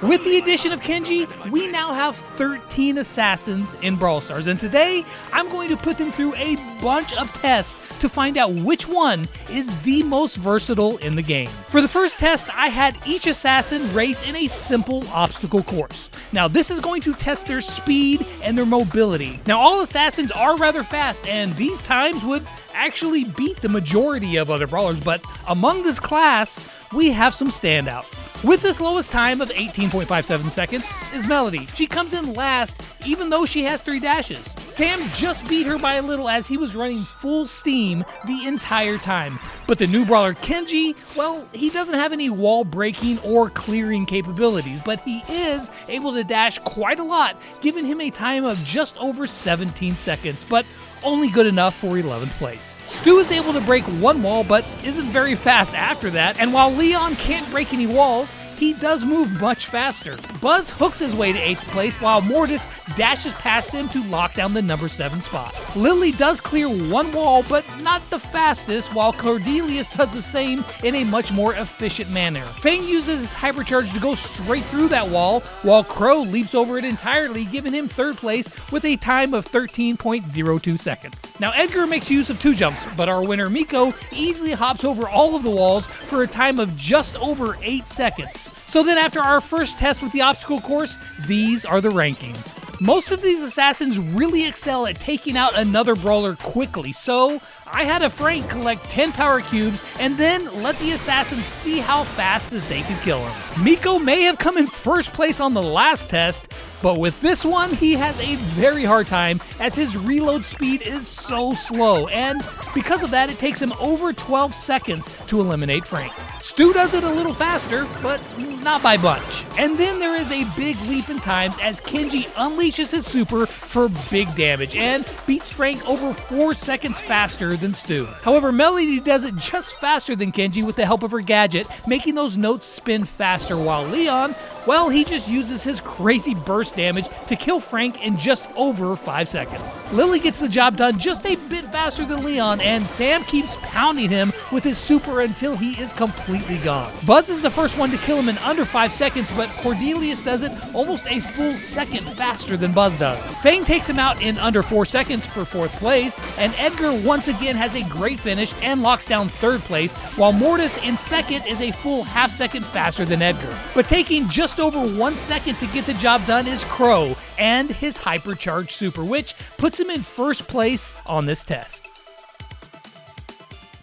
With the addition of Kenji, we now have 13 assassins in Brawl Stars, and today I'm going to put them through a bunch of tests to find out which one is the most versatile in the game. For the first test, I had each assassin race in a simple obstacle course. Now this is going to test their speed and their mobility. Now all assassins are rather fast, and these times would actually beat the majority of other brawlers, but among this class, we have some standouts. With this lowest time of 18.57 seconds is Melody. She comes in last even though she has 3 dashes. Sam just beat her by a little as he was running full steam the entire time. But the new brawler Kenji, well, he doesn't have any wall breaking or clearing capabilities, but he is able to dash quite a lot, giving him a time of just over 17 seconds, but only good enough for 11th place. Stu is able to break one wall, but isn't very fast after that, and while Leon can't break any walls, he does move much faster. Buzz hooks his way to 8th place, while Mortis dashes past him to lock down the number 7 spot. Lily does clear one wall, but not the fastest, while Cordelius does the same in a much more efficient manner. Fang uses his hypercharge to go straight through that wall, while Crow leaps over it entirely, giving him 3rd place with a time of 13.02 seconds. Now Edgar makes use of 2 jumps, but our winner Miko easily hops over all of the walls for a time of just over 8 seconds. So then after our first test with the obstacle course, these are the rankings. Most of these assassins really excel at taking out another brawler quickly, so I had a Frank collect 10 power cubes and then let the assassins see how fast as they could kill him. Miko may have come in 1st place on the last test, but with this one, he has a very hard time as his reload speed is so slow, and because of that, it takes him over 12 seconds to eliminate Frank. Stu does it a little faster, but not by bunch. And then there is a big leap in times as Kenji unleashes his super for big damage and beats Frank over 4 seconds faster than Stu. However, Melody does it just faster than Kenji with the help of her gadget, making those notes spin faster, while Leon, well, he just uses his crazy burst damage to kill Frank in just over 5 seconds. Lily gets the job done just a bit faster than Leon, and Sam keeps pounding him with his super until he is completely gone. Buzz is the first one to kill him in under 5 seconds, but Cordelius does it almost a full second faster than Buzz does. Fang takes him out in under 4 seconds for 4th place, and Edgar once again has a great finish and locks down 3rd place, while Mortis in 2nd is a full half second faster than Edgar. But taking just over 1 second to get the job done is Crow and his hypercharged super, which puts him in 1st place on this test.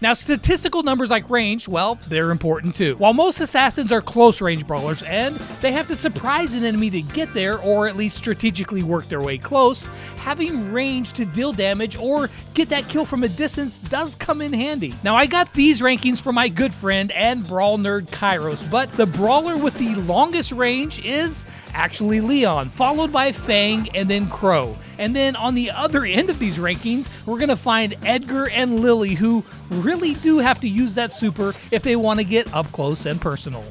Now, statistical numbers like range, well, they're important too. While most assassins are close range brawlers and they have to surprise an enemy to get there or at least strategically work their way close, having range to deal damage or get that kill from a distance does come in handy. Now, I got these rankings from my good friend and brawl nerd Kairos, but the brawler with the longest range is actually Leon, followed by Fang and then Crow. And then on the other end of these rankings, we're gonna find Edgar and Lily, who really do have to use that super if they want to get up close and personal.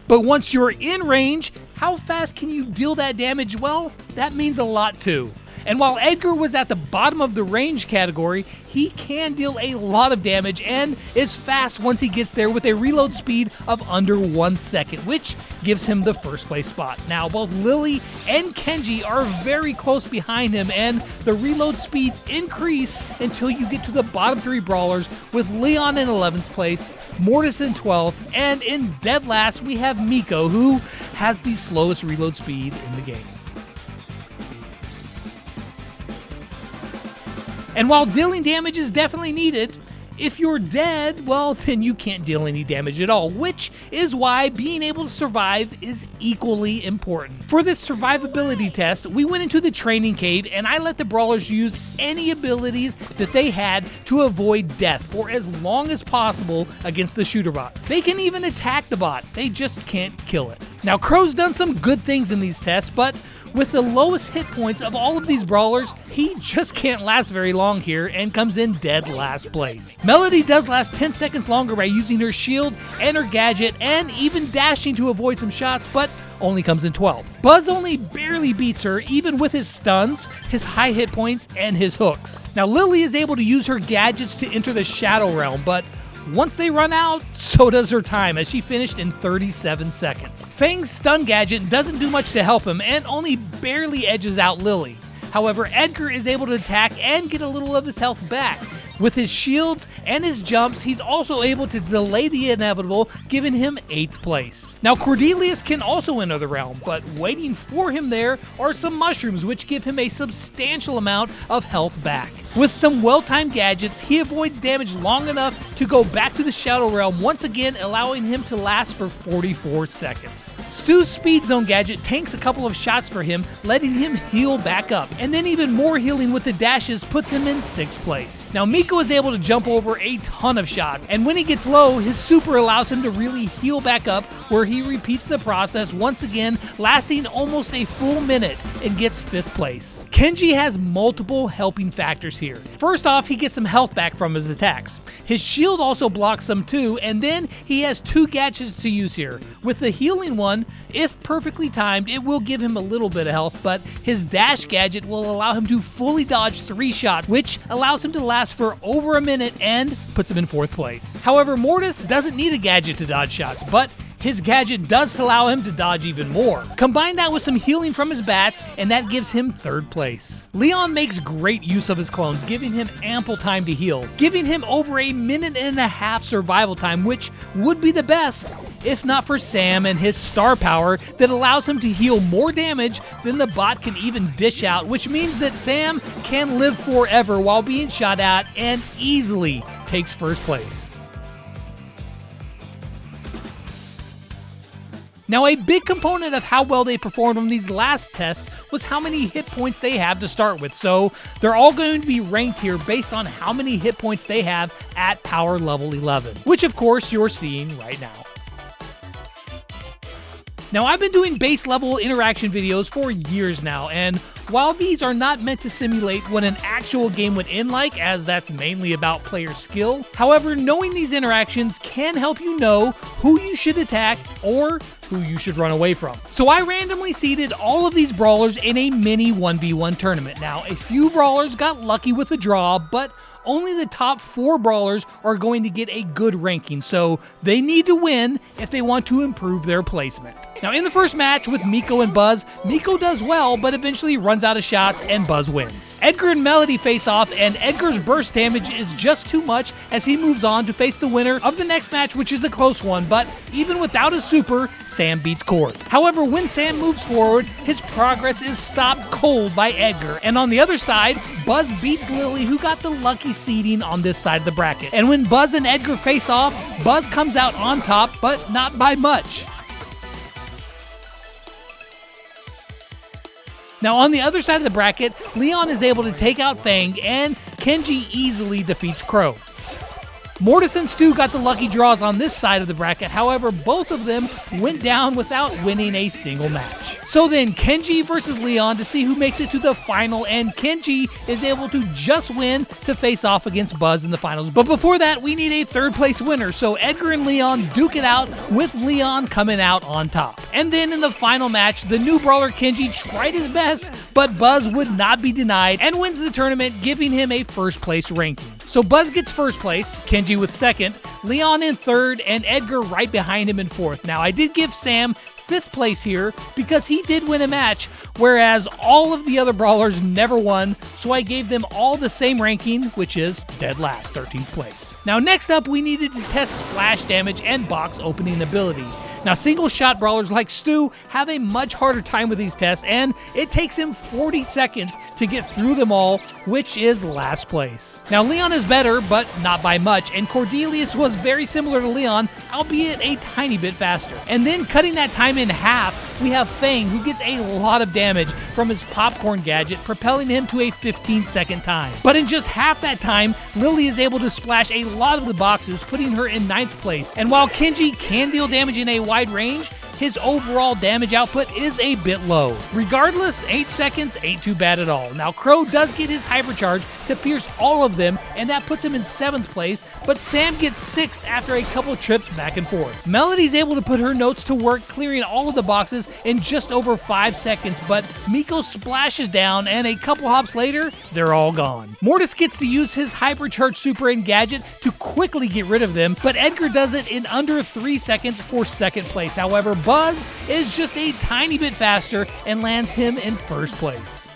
But once you're in range, how fast can you deal that damage? Well, that means a lot too. And while Edgar was at the bottom of the range category, he can deal a lot of damage and is fast once he gets there with a reload speed of under 1 second, which gives him the 1st place spot. Now, both Lily and Kenji are very close behind him, and the reload speeds increase until you get to the bottom 3 brawlers, with Leon in 11th place, Mortis in 12th, and in dead last we have Miko, who has the slowest reload speed in the game. And while dealing damage is definitely needed, if you're dead, well, then you can't deal any damage at all, which is why being able to survive is equally important. For this survivability test, we went into the training cave and I let the brawlers use any abilities that they had to avoid death for as long as possible against the shooter bot. They can even attack the bot, they just can't kill it. Now, Crow's done some good things in these tests, but with the lowest hit points of all of these brawlers, he just can't last very long here and comes in dead last place. Melody does last 10 seconds longer by using her shield and her gadget and even dashing to avoid some shots, but only comes in 12th. Buzz only barely beats her, even with his stuns, his high hit points, and his hooks. Now, Lily is able to use her gadgets to enter the Shadow Realm, but Once they run out, so does her time, as she finished in 37 seconds. Fang's stun gadget doesn't do much to help him and only barely edges out Lily. However, Edgar is able to attack and get a little of his health back. With his shields and his jumps, he's also able to delay the inevitable, giving him 8th place. Now, Cordelius can also enter the realm, but waiting for him there are some mushrooms, which give him a substantial amount of health back. With some well-timed gadgets, he avoids damage long enough to go back to the Shadow Realm, once again allowing him to last for 44 seconds. Stu's Speed Zone gadget tanks a couple of shots for him, letting him heal back up, and then even more healing with the dashes puts him in 6th place. Now, Miko is able to jump over a ton of shots, and when he gets low, his super allows him to really heal back up, where he repeats the process once again, lasting almost a full minute and gets 5th place. Kenji has multiple helping factors here. First off, he gets some health back from his attacks. His shield also blocks some too, and then he has 2 gadgets to use here. With the healing one, if perfectly timed, it will give him a little bit of health, but his dash gadget will allow him to fully dodge 3 shots, which allows him to last for over a minute and puts him in 4th place. However, Mortis doesn't need a gadget to dodge shots, but his gadget does allow him to dodge even more. Combine that with some healing from his bats, and that gives him 3rd place. Leon makes great use of his clones, giving him ample time to heal, giving him over a minute and a half survival time, which would be the best if not for Sam and his star power that allows him to heal more damage than the bot can even dish out, which means that Sam can live forever while being shot at and easily takes 1st place. Now, a big component of how well they performed on these last tests was how many hit points they have to start with, so they're all going to be ranked here based on how many hit points they have at power level 11, which of course you're seeing right now. Now, I've been doing base level interaction videos for years now, and while these are not meant to simulate what an actual game would end like, as that's mainly about player skill, however, knowing these interactions can help you know who you should attack or who you should run away from. So I randomly seeded all of these brawlers in a mini 1v1 tournament. Now, a few brawlers got lucky with a draw, but only the top 4 brawlers are going to get a good ranking, so they need to win if they want to improve their placement. Now, in the first match with Miko and Buzz, Miko does well, but eventually runs out of shots and Buzz wins. Edgar and Melody face off, and Edgar's burst damage is just too much as he moves on to face the winner of the next match, which is a close one, but even without a super, Sam beats Cord. However, when Sam moves forward, his progress is stopped cold by Edgar, and on the other side, Buzz beats Lily, who got the lucky seeding on this side of the bracket. And when Buzz and Edgar face off, Buzz comes out on top, but not by much. Now, on the other side of the bracket, Leon is able to take out Fang, and Kenji easily defeats Crow. Mortis and Stu got the lucky draws on this side of the bracket, however, both of them went down without winning a single match. So then, Kenji versus Leon to see who makes it to the final, and Kenji is able to just win to face off against Buzz in the finals. But before that, we need a 3rd place winner, so Edgar and Leon duke it out, with Leon coming out on top. And then in the final match, the new brawler Kenji tried his best, but Buzz would not be denied and wins the tournament, giving him a 1st place ranking. So Buzz gets 1st place, Kenji with 2nd, Leon in 3rd, and Edgar right behind him in 4th. Now, I did give Sam 5th place here because he did win a match, whereas all of the other brawlers never won, so I gave them all the same ranking, which is dead last, 13th place. Now, next up, we needed to test splash damage and box opening ability. Now, single shot brawlers like Stu have a much harder time with these tests, and it takes him 40 seconds to get through them all, which is last place. Now, Leon is better, but not by much, and Cordelius was very similar to Leon, albeit a tiny bit faster. And then cutting that time in half, we have Fang, who gets a lot of damage from his popcorn gadget, propelling him to a 15-second time. But in just half that time, Lily is able to splash a lot of the boxes, putting her in 9th place. And while Kenji can deal damage in a wide range, his overall damage output is a bit low. Regardless, 8 seconds ain't too bad at all. Now Crow does get his hypercharge to pierce all of them, and that puts him in 7th place, but Sam gets 6th after a couple trips back and forth. Melody's able to put her notes to work, clearing all of the boxes in just over 5 seconds, but Miko splashes down, and a couple hops later, they're all gone. Mortis gets to use his hypercharge super and gadget to quickly get rid of them, but Edgar does it in under 3 seconds for 2nd place. However, Buzz is just a tiny bit faster and lands him in 1st place.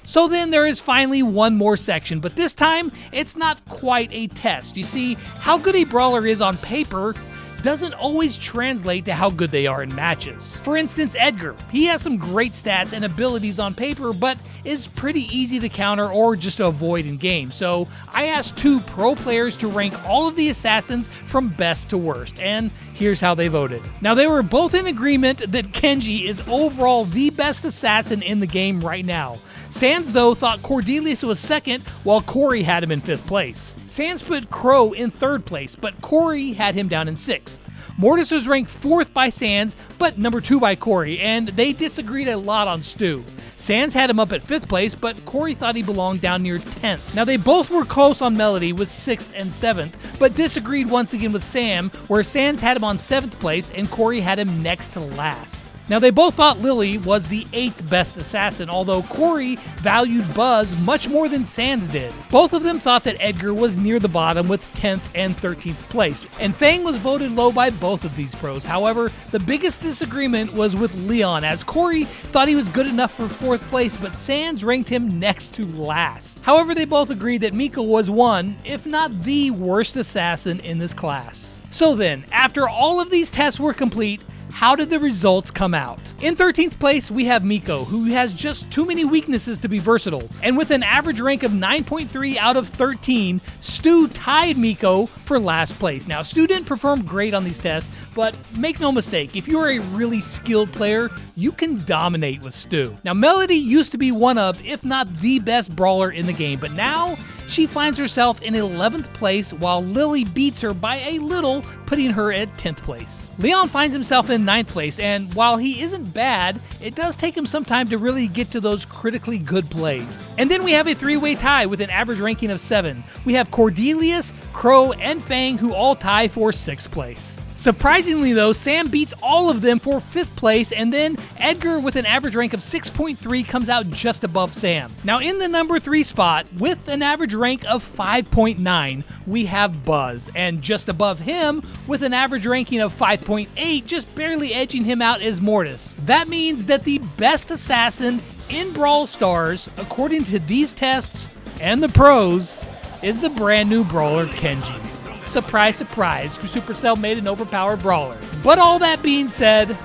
So then there is finally one more section, but this time it's not quite a test. You see, how good a brawler is on paper doesn't always translate to how good they are in matches. For instance, Edgar. He has some great stats and abilities on paper, but is pretty easy to counter or just to avoid in game. So I asked 2 pro players to rank all of the assassins from best to worst, and here's how they voted. Now, they were both in agreement that Kenji is overall the best assassin in the game right now. Sans, though, thought Cordelius was 2nd, while Corey had him in 5th place. Sans put Crow in 3rd place, but Corey had him down in 6th. Mortis was ranked 4th by Sans, but number 2 by Corey, and they disagreed a lot on Stu. Sans had him up at 5th place, but Corey thought he belonged down near 10th. Now, they both were close on Melody with 6th and 7th, but disagreed once again with Sam, where Sans had him on 7th place and Corey had him next to last. Now, they both thought Lily was the 8th best assassin, although Corey valued Buzz much more than Sans did. Both of them thought that Edgar was near the bottom with 10th and 13th place, and Fang was voted low by both of these pros. However, the biggest disagreement was with Leon, as Corey thought he was good enough for 4th place, but Sans ranked him next to last. However, they both agreed that Miko was one, if not the worst assassin in this class. So then, after all of these tests were complete, how did the results come out? In 13th place, we have Miko, who has just too many weaknesses to be versatile. And with an average rank of 9.3 out of 13, Stu tied Miko for last place. Now, Stu didn't perform great on these tests, but make no mistake, if you're a really skilled player, you can dominate with Stu. Now, Melody used to be one of, if not the best brawler in the game, but now she finds herself in 11th place, while Lily beats her by a little, putting her at 10th place. Leon finds himself in 9th place, and while he isn't bad, it does take him some time to really get to those critically good plays. And then we have a 3-way tie with an average ranking of 7. We have Cordelius, Crow, and Fang, who all tie for 6th place. Surprisingly though, Sam beats all of them for 5th place, and then Edgar with an average rank of 6.3 comes out just above Sam. Now in the number 3 spot, with an average rank of 5.9, we have Buzz, and just above him, with an average ranking of 5.8, just barely edging him out, is Mortis. That means that the best assassin in Brawl Stars, according to these tests and the pros, is the brand new brawler Kenji. Surprise, surprise, Supercell made an overpowered brawler. But all that being said,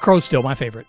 Crow's still my favorite.